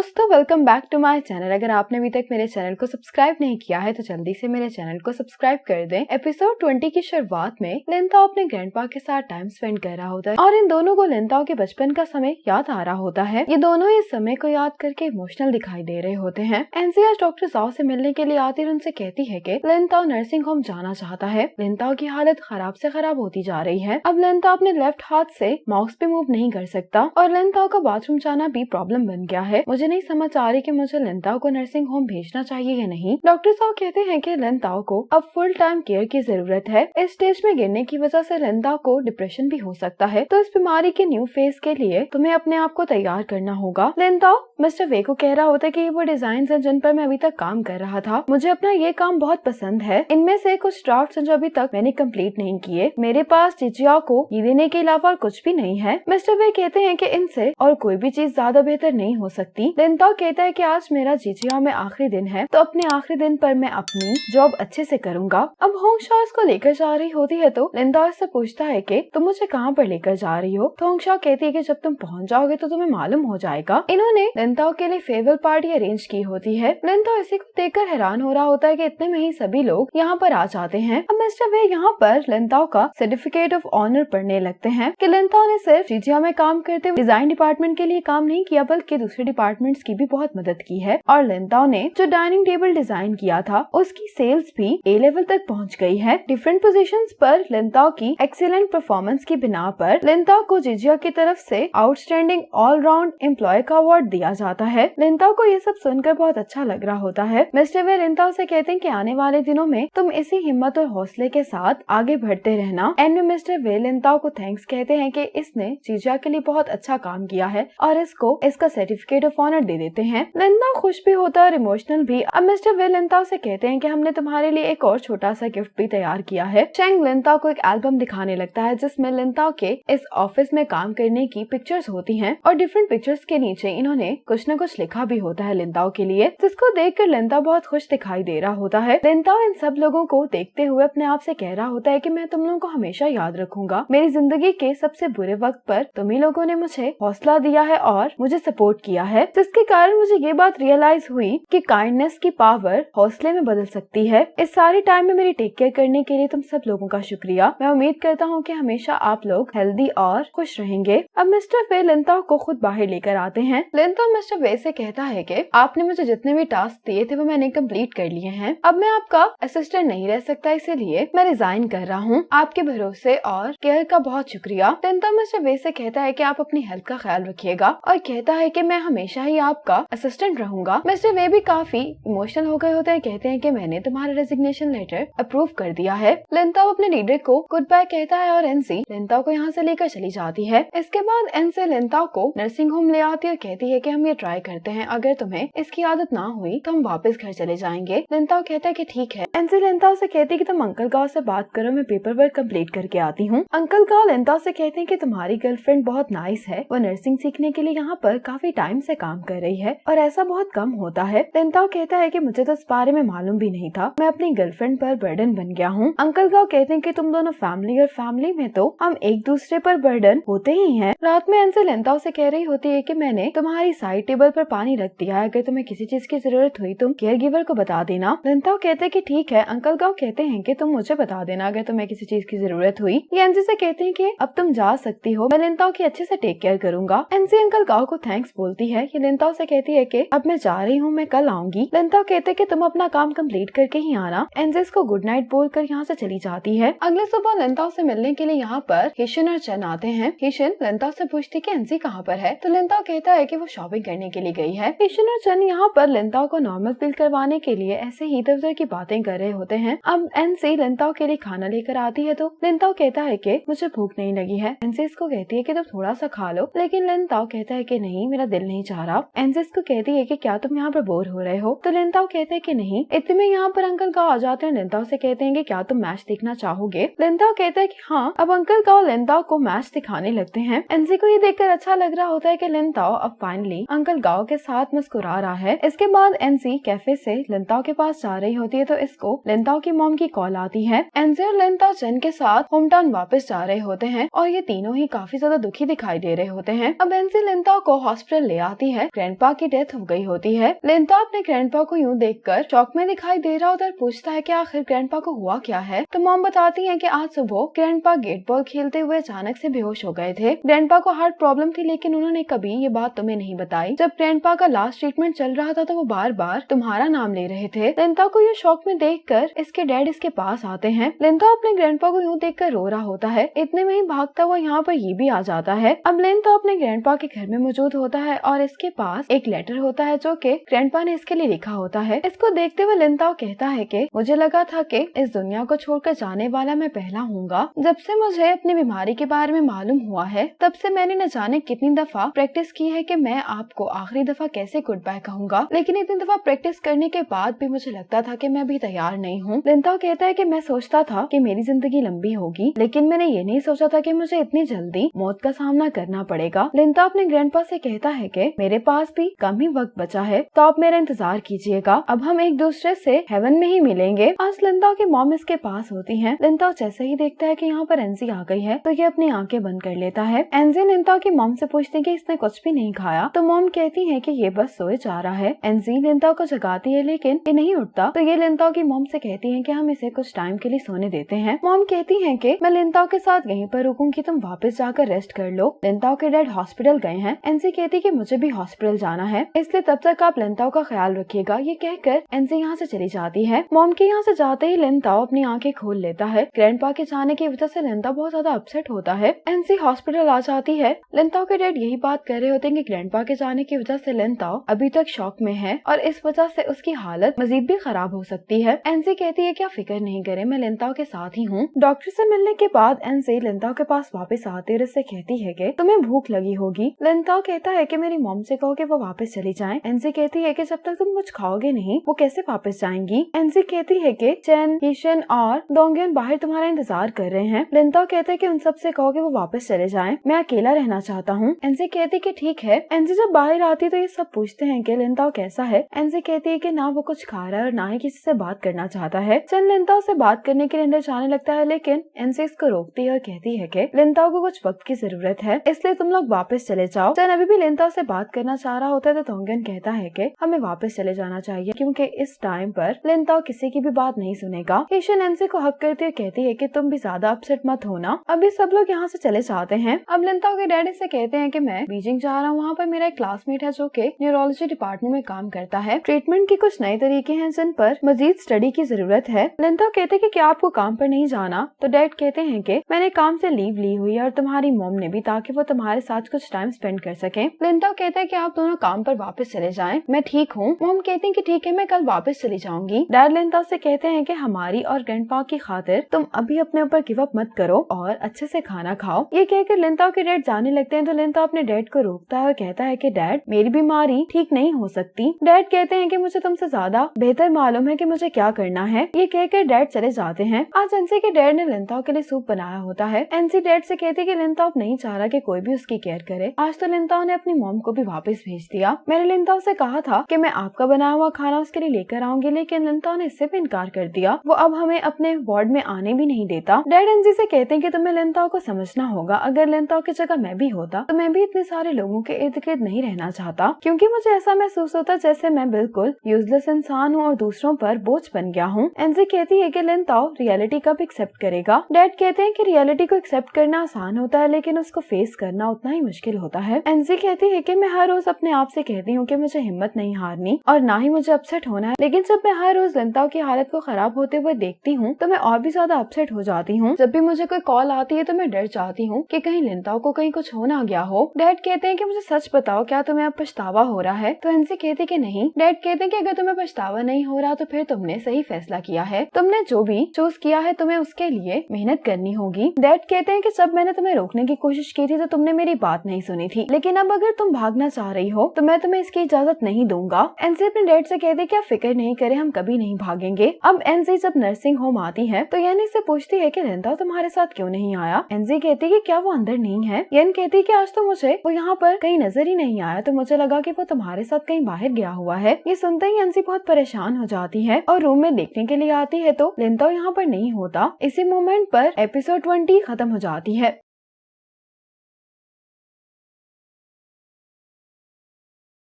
दोस्तों welcome back to my channel. अगर आपने अभी तक मेरे चैनल को सब्सक्राइब नहीं किया है तो जल्दी से मेरे चैनल को सब्सक्राइब कर दें। एपिसोड 20 की शुरुआत में लिनताओ अपने ग्रैंडपा के साथ टाइम स्पेंड कर रहा होता है और इन दोनों को लिनताओ के बचपन का समय याद आ रहा होता है। ये दोनों इस समय को याद करके इमोशनल दिखाई दे रहे होते हैं। एनसी आज डॉक्टर जाओ से मिलने के लिए आती और उनसे कहती है कि लिनताओ नर्सिंग होम जाना चाहता है। लिनताओ की हालत खराब से खराब होती जा रही है। अब लिनताओ अपने लेफ्ट हाथ से माउस भी मूव नहीं कर सकता और लिनताओ का बाथरूम जाना भी प्रॉब्लम बन गया है। मुझे नहीं समझ आ रही कि मुझे लिनताओ को नर्सिंग होम भेजना चाहिए या नहीं। डॉक्टर साहब कहते हैं कि लिनताओ को अब फुल टाइम केयर की जरूरत है। इस स्टेज में गिरने की वजह से लिनताओ को डिप्रेशन भी हो सकता है, तो इस बीमारी के न्यू फेज के लिए तुम्हें अपने आप को तैयार करना होगा। लिनताओ मिस्टर वे को कह रहा होता है कि ये वो डिजाइन है जिन पर मैं अभी तक काम कर रहा था। मुझे अपना ये काम बहुत पसंद है। इनमें से कुछ ड्राफ्ट्स हैं जो अभी तक मैंने कंप्लीट नहीं किए। मेरे पास चिचियाओ को ये देने के अलावा और कुछ भी नहीं है। मिस्टर वे कहते हैं कि इनसे और कोई भी चीज ज्यादा बेहतर नहीं हो सकती। लिनताओ कहता है कि आज मेरा चिचियाओ में आखिरी दिन है, तो अपने आखिरी दिन पर मैं अपनी जॉब अच्छे से करूंगा। अब होंगशा इसको लेकर जा रही होती है तो लिनताओ इससे पूछता है कि तुम मुझे कहाँ पर लेकर जा रही हो। तो होंगशा कहती है कि जब तुम पहुँच जाओगे तो तुम्हें मालूम हो जाएगा। इन्होंने लिनताओ के लिए फेयरवेल पार्टी अरेंज की होती है। लिनताओ इसी को देखकर हैरान हो रहा होता है कि इतने में ही सभी लोग यहाँ पर आ जाते हैं। अब मिस्टर वे यहाँ पर लिनताओ का सर्टिफिकेट ऑफ ऑनर पढ़ने लगते हैं कि लिनताओ ने सिर्फ चिचिया में काम करते हुए डिजाइन डिपार्टमेंट के लिए काम नहीं किया बल्कि दूसरे डिपार्टमेंट्स की भी बहुत मदद की है। और लिनताओ ने जो डाइनिंग टेबल डिजाइन किया था उसकी सेल्स भी ए लेवल तक पहुंच गई है। डिफरेंट पोजीशंस पर लिनताओ की एक्सीलेंट परफॉर्मेंस की बिना पर लिनताओ को जिजिया की तरफ से आउटस्टैंडिंग ऑल राउंड एम्प्लॉय का अवार्ड दिया जाता है। लिनताओ को ये सब सुनकर बहुत अच्छा लग रहा होता है। मिस्टर वे लिनताओ से कहते हैं कि आने वाले दिनों में तुम इसी हिम्मत और हौसले के साथ आगे बढ़ते रहना। एंड में मिस्टर वे लिनताओ को थैंक्स कहते हैं कि इसने जिजिया के लिए बहुत अच्छा काम किया है और इसको इसका सर्टिफिकेट ऑफ ऑनर दे देते हैं। लिनताओ खुश भी होता है और इमोशनल भी। अब मिस्टर वे लिनताओ से कहते हैं कि हमने तुम्हारे लिए एक और छोटा सा गिफ्ट भी तैयार किया है। चैंग लिनताओ को एक एल्बम दिखाने लगता है जिसमें लिनताओ के इस ऑफिस में काम करने की पिक्चर्स होती हैं और डिफरेंट पिक्चर्स के नीचे इन्होंने कुछ न कुछ लिखा भी होता है लिनताओ के लिए, जिसको देखकर लिनताओ बहुत खुश दिखाई दे रहा होता है। लिनताओ इन सब लोगों को देखते हुए अपने आप से कह रहा होता है कि मैं तुम लोगों को हमेशा याद रखूंगा। मेरी जिंदगी के सबसे बुरे वक्त पर तुम ही लोगों ने मुझे हौसला दिया है और मुझे सपोर्ट किया है, जिसके कारण मुझे ये बात रियलाइज हुई कि काइंडनेस की पावर हौसले में बदल सकती है। इस सारे टाइम में मेरी टेक केयर करने के लिए तुम सब लोगों का शुक्रिया। मैं उम्मीद करता हूँ कि हमेशा आप लोग हेल्दी और खुश रहेंगे। अब मिस्टर वे लिनताओ को खुद बाहर लेकर आते हैं। लिनताओ मिस्टर वे से कहता है कि आपने मुझे जितने भी टास्क दिए थे वो मैंने कंप्लीट कर लिए हैं। अब मैं आपका असिस्टेंट नहीं रह सकता, इसीलिए मैं रिजाइन कर रहा हूँ। आपके भरोसे और केयर का बहुत शुक्रिया। लिनताओ मिस्टर वे से कहता है कि आप अपनी हेल्थ का ख्याल रखिएगा और कहता है कि मैं हमेशा ही आपका असिस्टेंट रहूंगा। मिस्टर वे भी काफी इमोशनल हो गए होते हैं। कहते हैं कि मैंने तुम्हारा रेजिग्नेशन लेटर अप्रूव कर दिया है। लिनताओ अपने लीडर को गुड बाय कहता है और एनसी लिनताओ को यहाँ से लेकर चली जाती है। इसके बाद एनसी लिनताओ को नर्सिंग होम ले आती है और कहती है कि हम ये ट्राई करते हैं, अगर तुम्हें इसकी आदत ना हुई तो हम वापस घर चले जाएंगे। लिनताओ कहता है कि ठीक है। एनसी लिनताओ से कहती है कि तुम अंकल गाओ से बात करो, मैं पेपर वर्क कम्प्लीट करके आती हूँ। अंकल गाओ लिनताओ से कहते हैं कि तुम्हारी गर्लफ्रेंड बहुत नाइस है, वो नर्सिंग सीखने के लिए यहाँ पर काफी टाइम से काम कर रही है और ऐसा बहुत कम होता है। लिनताओ कहता है कि मुझे तो इस बारे में मालूम भी नहीं था, मैं अपनी गर्लफ्रेंड पर बर्डन बन गया हूँ। अंकल गाओ कहते हैं कि तुम दोनों फैमिली और फैमिली में तो हम एक दूसरे पर बर्डन होते ही हैं। रात में एनसे लिनताओ से कह रही होती है कि मैंने तुम्हारी साइड टेबल पर पानी रख दिया है, अगर तुम्हें किसी चीज की जरूरत हुई तुम केयर गिवर को बता देना। लिनताओ कहते हैं कि ठीक है। अंकल गाओ कहते हैं कि तुम मुझे बता देना अगर तुम्हें किसी चीज की जरूरत हुई। ये एनसी से कहते हैं कि अब तुम जा सकती हो, मैं लिनताओ की अच्छे से टेक केयर करूंगा। एनसी अंकल गाओ को थैंक्स बोलती है। ये लिनताओ से कहती है कि अब मैं जा रही हूँ, मैं कल आऊंगी। लिनताओ कहते हैं कि तुम अपना काम कंप्लीट करके ही आना। एनसी को गुड नाइट बोलकर यहाँ से चली जाती है। अगले सुबह लिनताओ से मिलने के लिए यहाँ पर हिशन और चन आते हैं। हिशन लिनताओ से पूछती कि एनसी कहाँ पर है, तो लिनताओ कहता है कि वो शॉपिंग करने के लिए गई है। हिशन और चन यहाँ पर लिनताओ को नॉर्मल फील करवाने के लिए ऐसे ही इधर उधर की बातें कर रहे होते हैं। अब एनसी लिनताओ के लिए खाना लेकर आती है तो लिनताओ कहता है कि मुझे भूख नहीं लगी है। एनसी इसको कहती है कि तुम थोड़ा सा खा लो, लेकिन लिनताओ कहता है कि नहीं, मेरा दिल नहीं चाह रहा। एनसी इसको कहती है कि क्या तुम यहाँ पर बोर हो रहे हो, तो लिनताओ कहते हैं कि नहीं। इतने में यहाँ पर अंकल गाओ आ जाते हैं। लिनताओ से कहते हैं कि क्या तुम मैच देखना चाहोगे। लिनताओ कहता है कि हाँ। अब अंकल गाओ लिनताओ को मैच दिखाने लगते हैं। एनसी को ये देखकर अच्छा लग रहा होता है कि लिनताओ अब फाइनली अंकल गाओ के साथ मुस्कुरा रहा है। इसके बाद एनसी कैफे से लिनताओ के पास जा रही होती है तो इसको लिनताओ की मॉम की कॉल आती है। एनसी और लिनताओ चन के साथ होम टाउन वापस जा रहे होते हैं और ये तीनों ही काफी ज्यादा दुखी दिखाई दे रहे होते हैं। अब एनसी लिनताओ को हॉस्पिटल ले आती है ग्रैंडपा की डेथ हो गई होती है। लिंता अपने ग्रैंडपा को यूँ देखकर शॉक में दिखाई दे रहा होता है, पूछता है कि आखिर ग्रैंडपा को हुआ क्या है। तो मॉम बताती है कि आज सुबह ग्रैंडपा गेट बॉल खेलते हुए अचानक से बेहोश हो गए थे। ग्रैंडपा को हार्ट प्रॉब्लम थी, लेकिन उन्होंने कभी ये बात तुम्हें नहीं बताई। जब ग्रैंडपा का लास्ट ट्रीटमेंट चल रहा था तो वो बार बार तुम्हारा नाम ले रहे थे। लिंता को ये शौक में देखकर इसके डैड इसके पास आते हैं। लिंता अपने ग्रैंडपा को यूँ देखकर रो रहा होता है। इतने में ही भागता हुआ यहाँ पर ये भी आ जाता है। अब लिंता अपने ग्रैंडपा के घर में मौजूद होता है और इसके पास एक लेटर होता है जो कि ग्रैंडपा ने इसके लिए लिखा होता है। इसको देखते हुए लिंता कहता है कि मुझे लगा था कि इस दुनिया को छोड़कर जाने वाला मैं पहला हूँगा। जब से मुझे अपनी बीमारी के बारे में मालूम हुआ है तब से मैंने न जाने कितनी दफा प्रैक्टिस की है कि मैं आपको आखिरी दफा कैसे गुड बाय कहूँगा, लेकिन इतनी दफा प्रैक्टिस करने के बाद भी मुझे लगता था कि मैं भी तैयार नहीं हूँ। लिंता कहता है कि मैं सोचता था कि मेरी जिंदगी लंबी होगी, लेकिन मैंने ये नहीं सोचा था कि मुझे इतनी जल्दी मौत का सामना करना पड़ेगा। लिंता अपने ग्रैंडपा से कहता है कि मेरे पास भी कम ही वक्त बचा है, तो आप मेरा इंतजार कीजिएगा। अब हम एक दूसरे से हेवन में ही मिलेंगे। आज लिंता की मॉम इसके पास होती है। लिंता जैसे ही देखता है कि यहाँ पर एनजी आ गई है तो ये अपनी आंखें बंद कर लेता है। एनजी लिंता की मॉम से पूछती है कि इसने कुछ भी नहीं खाया, तो मॉम कहती है कि ये बस सोए जा रहा है। एनजी लिंता को जगाती है लेकिन ये नहीं उठता, तो ये लिंता की मॉम से कहती है कि हम इसे कुछ टाइम के लिए सोने देते हैं। मॉम कहती है कि मैं लिंता के साथ यहीं पर रुकूंगी, तुम वापस जाकर रेस्ट कर लो। लिंता के डैड हॉस्पिटल गए हैं। एनजी कहती कि मुझे भी हॉस्पिटल जाना है, इसलिए तब तक आप लिंता का ख्याल रखिएगा। ये कहकर एनजी यहाँ से चली जाती है। मॉम के यहाँ से जाते ही लिंता अपनी आंखें खोल लेता है। ग्रैंडपा के जाने की वजह से लिंता बहुत ज्यादा अपसेट होता है। एनजी हॉस्पिटल आ जाती है। लिंता के डैड यही बात कर रहे होते हैं कि ग्रैंडपा के जाने की वजह से लिंता अभी तक शॉक में है और इस वजह से उसकी हालत मजीद भी खराब हो सकती है। एनजी कहती है कि आप फिक्र नहीं करें, मैं लिंता के साथ ही हूँ। डॉक्टर से मिलने के बाद एनजी लिंता के पास वापस आती है, उससे कहती है कि तुम्हें भूख लगी होगी। लिंता कहता है कि मेरी मॉम से कहो कि वो वापस चली जाएं। एनजी कहती है कि जब तक तुम कुछ खाओगे नहीं वो कैसे वापस जाएंगी। एनजी कहती है कि चेन, हीशन और डोंगियन बाहर तुम्हारा इंतजार कर रहे हैं। लिंता कहते हैं कि उन सब से कहो कि वो वापस चले जाएं, मैं अकेला रहना चाहता हूँ। एनजी कहती है कि ठीक है। एनजी जब बाहर आती है तो ये सब पूछते हैं कि लिंता कैसा है। एनजी कहती है कि ना वो कुछ खा रहा है और ना ही किसी से बात करना चाहता है। चेन लिंता से बात करने के लिए अंदर जाने लगता है, लेकिन एनजी इसको रोकती है और कहती है कि लिंता को कुछ वक्त की जरूरत है, इसलिए तुम लोग वापस चले जाओ। चेन अभी भी लिंता से बात करना चाह रहा होता है तो डोंगियन कहता है कि हमें वापस चले जाना चाहिए क्योंकि इस टाइम पर लिंता किसी की भी बात नहीं सुनेगा। हीशन एनजी को हक करती हुए कहती है कि तुम भी ज्यादा अपसेट मत होना। अभी सब लोग यहाँ से चले जाते हैं। अब लिंता के डैडी से कहते हैं कि मैं बीजिंग जा रहा हूँ, वहाँ पर मेरा एक क्लासमेट है जो कि न्यूरोलॉजी डिपार्टमेंट में काम करता है। ट्रीटमेंट के कुछ नए तरीके हैं जिन पर मजीद स्टडी की जरूरत है। लिंता कहते हैं कि क्या आपको काम पर नहीं जाना, तो डैड कहते हैं कि मैंने काम से लीव ली हुई है और तुम्हारी मॉम ने भी, ताकि वो तुम्हारे साथ कुछ टाइम स्पेंड कर सके। लिंता कहते हैं कि आप दोनों काम पर वापस चले जाएं, मैं ठीक हूँ। मॉम कहती है कि ठीक है, मैं कल वापस चली जाऊंगी। डैड लिंता से कहते हैं कि हमारी और ग्रैंडपा की खातिर तुम अभी अपने ऊपर गिव अप मत करो और अच्छे से खाना खाओ। ये कहकर लिंता के डैड जाने लगते हैं तो लिंता अपने डैड को रोकता है और कहता है कि डैड मेरी बीमारी ठीक नहीं हो सकती। डैड कहते हैं कि मुझे तुमसे ज्यादा बेहतर मालूम है कि मुझे क्या करना है। ये कहकर डैड चले जाते हैं। आज एनसी के डैड ने लिंता के लिए सूप बनाया होता है। एनसी डैड से कहती है कि लिंता अब नहीं चाह रहा कि कोई भी उसकी केयर करे। आज तो लिंता ने अपनी मॉम को भी वापस भेज दिया। मैंने लिंता से कहा था कि मैं आपका बनाया हुआ खाना उसके लिए लेकर आऊंगी, लेकिन लिंता ने इससे भी इनकार कर दिया। वो अब हमें अपने वार्ड में आने भी नहीं देता। डैड एनसी से कहते हैं कि तुम्हें लिंता को समझना होगा, अगर लिंता की जगह मैं भी होता तो मैं भी इतने सारे लोगों के इर्द गिर्द नहीं रहना चाहता, क्योंकि मुझे ऐसा महसूस होता जैसे मैं बिल्कुल यूजलेस इंसान हूँ और दूसरों पर बोझ बन गया हूँ। एनसी कहती है कि लिंता रियलिटी कब एक्सेप्ट करेगा। डैड कहते हैं कि रियलिटी को एक्सेप्ट करना आसान होता है, लेकिन उसको फेस करना उतना ही मुश्किल होता है। एनसी कहती है कि मैं हर रोज अपने आप से कहती हूँ कि मुझे हिम्मत नहीं हारनी और ना ही मुझे अपसेट होना है, लेकिन जब मैं हर रोज लिंता की हालत को खराब होते हुए देखती हूँ तो मैं और भी ज्यादा अपसेट हो जाती हूँ। जब भी मुझे कोई कॉल आती है तो मैं डर जाती हूँ कि कहीं लिंता को कहीं कुछ हो ना गया हो। डैड कहते हैं कि मुझे सच बताओ, क्या तुम्हें अब पछतावा हो रहा है। तो एनसी कहती कि नहीं। डैड कहते हैं कि अगर तुम्हें पछतावा नहीं हो रहा तो फिर तुमने सही फैसला किया है, तुमने जो भी चूज किया है तुम्हें उसके लिए मेहनत करनी होगी। डैड कहते हैं कि जब मैंने तुम्हें रोकने की कोशिश की थी तो तुमने मेरी बात नहीं सुनी थी, लेकिन अब अगर तुम भागना चाह रही हो तो मैं तुम्हें इसकी इजाजत नहीं दूंगा। एनसी अपने डैड से कहती है कि आप फिक्र नहीं करें, हम कभी नहीं भागेंगे। अब एनसी जब नर्सिंग होम आती है तो यानी से पूछती है कि लिंता तुम्हारे साथ क्यों नहीं आया। एनसी कहती है कि क्या वो अंदर नहीं है। यन कहती है कि आज तो मुझे वो यहाँ पर कहीं नजर ही नहीं आया, तो मुझे लगा कि वो तुम्हारे साथ कहीं बाहर गया हुआ है। ये सुनते ही एनसी बहुत परेशान हो जाती है और रूम में देखने के लिए आती है तो लिंता यहाँ पर नहीं होता। इसी मोमेंट पर एपिसोड 20 खत्म हो जाती है।